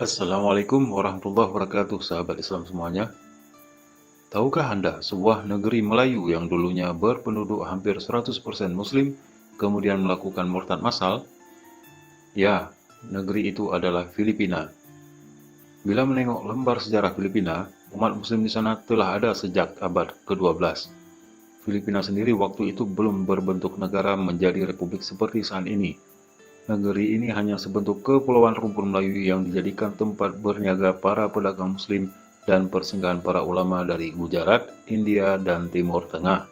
Assalamualaikum warahmatullahi wabarakatuh, sahabat Islam semuanya. Tahukah Anda, sebuah negeri Melayu yang dulunya berpenduduk hampir 100% Muslim, kemudian melakukan murtad massal? Ya, negeri itu adalah Filipina. Bila menengok lembar sejarah Filipina, umat Muslim di sana telah ada sejak abad ke-12. Filipina sendiri waktu itu belum berbentuk negara menjadi republik seperti saat ini. Negeri ini hanya sebentuk kepulauan rumpun Melayu yang dijadikan tempat berniaga para pedagang Muslim dan persinggahan para ulama dari Gujarat, India, dan Timur Tengah.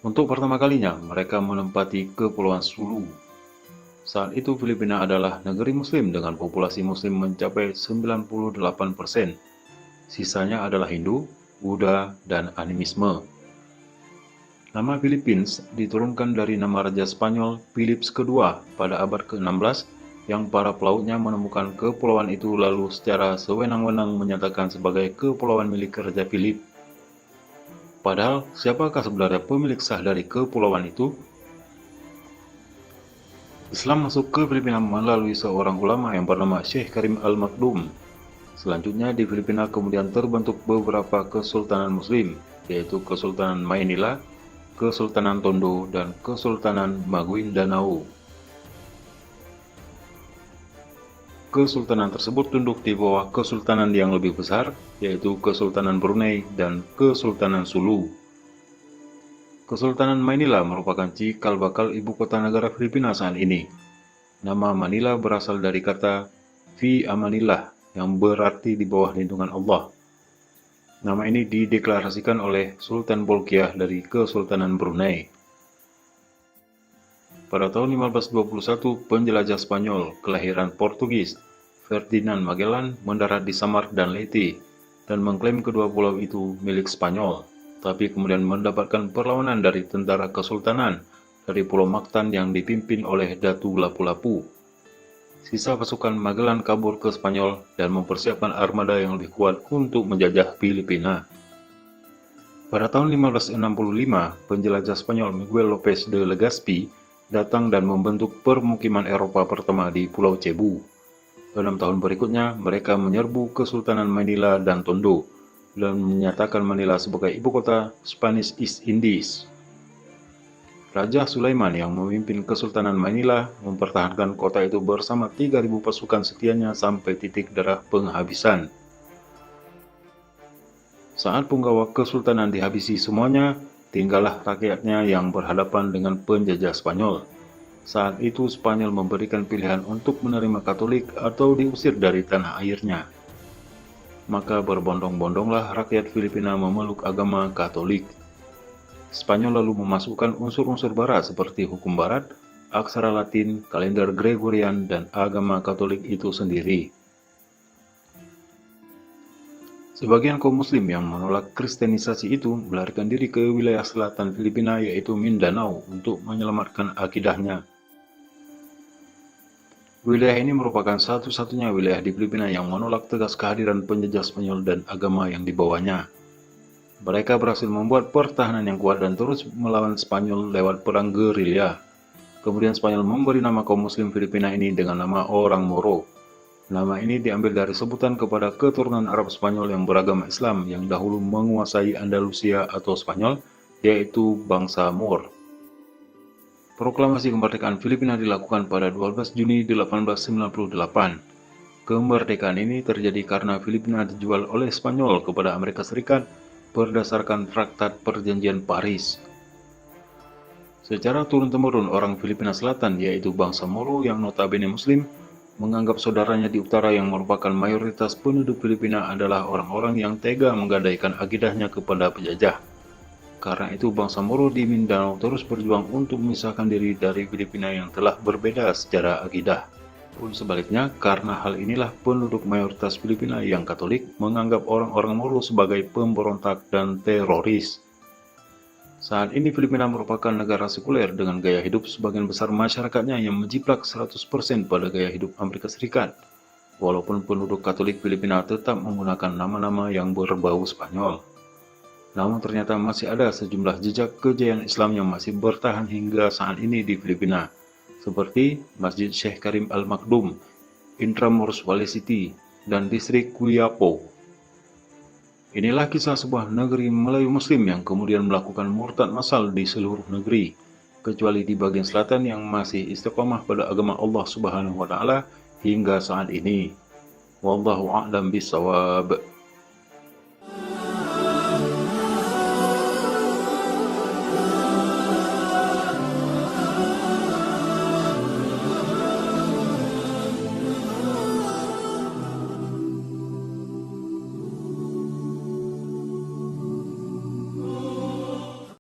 Untuk pertama kalinya, mereka menempati Kepulauan Sulu. Saat itu Filipina adalah negeri Muslim dengan populasi Muslim mencapai 98%. Sisanya adalah Hindu, Buddha, dan animisme. Nama Philippines diturunkan dari nama Raja Spanyol Philips II pada abad ke-16 yang para pelautnya menemukan kepulauan itu lalu secara sewenang-wenang menyatakan sebagai kepulauan milik Raja Philip. Padahal, siapakah sebenarnya pemilik sah dari kepulauan itu? Islam masuk ke Filipina melalui seorang ulama yang bernama Syekh Karim Al-Makdum. Selanjutnya di Filipina kemudian terbentuk beberapa kesultanan Muslim, yaitu Kesultanan Maynila, Kesultanan Tondo, dan Kesultanan Maguindanao. Kesultanan tersebut tunduk di bawah kesultanan yang lebih besar, yaitu Kesultanan Brunei dan Kesultanan Sulu. Kesultanan Maynila merupakan cikal bakal ibu kota negara Filipina saat ini. Nama Manila berasal dari kata Fi Amanillah yang berarti di bawah lindungan Allah. Nama ini dideklarasikan oleh Sultan Bolkiah dari Kesultanan Brunei. Pada tahun 1521, penjelajah Spanyol kelahiran Portugis, Ferdinand Magellan, mendarat di Samar dan Leyte dan mengklaim kedua pulau itu milik Spanyol, tapi kemudian mendapatkan perlawanan dari tentara Kesultanan dari Pulau Mactan yang dipimpin oleh Datu Lapu-Lapu. Sisa pasukan Magellan kabur ke Spanyol dan mempersiapkan armada yang lebih kuat untuk menjajah Filipina. Pada tahun 1565, penjelajah Spanyol Miguel López de Legazpi datang dan membentuk permukiman Eropa pertama di Pulau Cebu. 6 tahun berikutnya, mereka menyerbu Kesultanan Manila dan Tondo dan menyatakan Manila sebagai ibu kota Spanish East Indies. Raja Sulaiman yang memimpin Kesultanan Manila mempertahankan kota itu bersama 3.000 pasukan setianya sampai titik darah penghabisan. Saat punggawa Kesultanan dihabisi semuanya, tinggallah rakyatnya yang berhadapan dengan penjajah Spanyol. Saat itu Spanyol memberikan pilihan untuk menerima Katolik atau diusir dari tanah airnya. Maka berbondong-bondonglah rakyat Filipina memeluk agama Katolik. Spanyol lalu memasukkan unsur-unsur barat seperti hukum barat, aksara Latin, kalender Gregorian, dan agama Katolik itu sendiri. Sebagian kaum muslim yang menolak kristenisasi itu melarikan diri ke wilayah selatan Filipina yaitu Mindanao untuk menyelamatkan akidahnya. Wilayah ini merupakan satu-satunya wilayah di Filipina yang menolak tegas kehadiran penjajah Spanyol dan agama yang dibawanya. Mereka berhasil membuat pertahanan yang kuat dan terus melawan Spanyol lewat perang gerilya. Kemudian Spanyol memberi nama kaum muslim Filipina ini dengan nama orang Moro. Nama ini diambil dari sebutan kepada keturunan Arab Spanyol yang beragama Islam yang dahulu menguasai Andalusia atau Spanyol, yaitu bangsa Moor. Proklamasi kemerdekaan Filipina dilakukan pada 12 Juni 1898. Kemerdekaan ini terjadi karena Filipina dijual oleh Spanyol kepada Amerika Serikat berdasarkan Traktat Perjanjian Paris. Secara turun-temurun orang Filipina Selatan yaitu bangsa Moro yang notabene Muslim menganggap saudaranya di utara yang merupakan mayoritas penduduk Filipina adalah orang-orang yang tega menggadaikan akidahnya kepada penjajah. Karena itu bangsa Moro di Mindanao terus berjuang untuk memisahkan diri dari Filipina yang telah berbeda secara akidah. Pun sebaliknya, karena hal inilah penduduk mayoritas Filipina yang Katolik menganggap orang-orang Moro sebagai pemberontak dan teroris. Saat ini Filipina merupakan negara sekuler dengan gaya hidup sebagian besar masyarakatnya yang menjiplak 100% pada gaya hidup Amerika Serikat. Walaupun penduduk Katolik Filipina tetap menggunakan nama-nama yang berbau Spanyol. Namun ternyata masih ada sejumlah jejak kejayaan Islam yang masih bertahan hingga saat ini di Filipina. Seperti Masjid Syekh Karim Al-Makdum Intramuros Valley City, dan distrik Quiapo. Inilah kisah sebuah negeri Melayu Muslim yang kemudian melakukan murtad massal di seluruh negeri, kecuali di bagian selatan yang masih istiqomah pada agama Allah Subhanahu wa Ta'ala hingga saat ini. Wallahu a'lam bishawab.